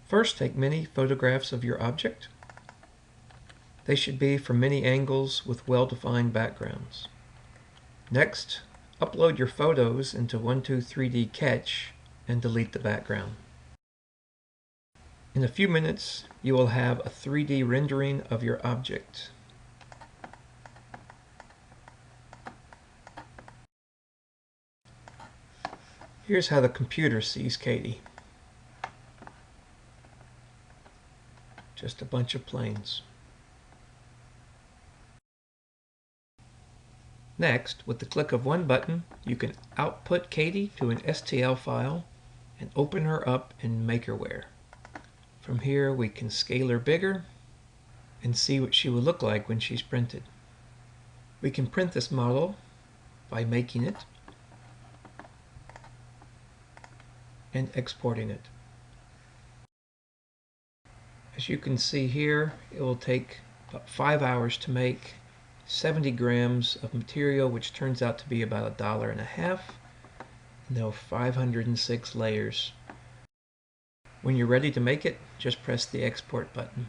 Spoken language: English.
First, take many photographs of your object. They should be from many angles with well-defined backgrounds. Next, upload your photos into 123D Catch and delete the background. In a few minutes, you will have a 3D rendering of your object. Here's how the computer sees Katie. Just a bunch of planes. Next, with the click of one button, you can output Katie to an STL file and open her up in MakerWare. From here, we can scale her bigger and see what she will look like when she's printed. We can print this model by making it and exporting it. As you can see here, it will take about 5 hours to make 70 grams of material, which turns out to be about $1.50. And there are 506 layers. When you're ready to make it, just press the export button.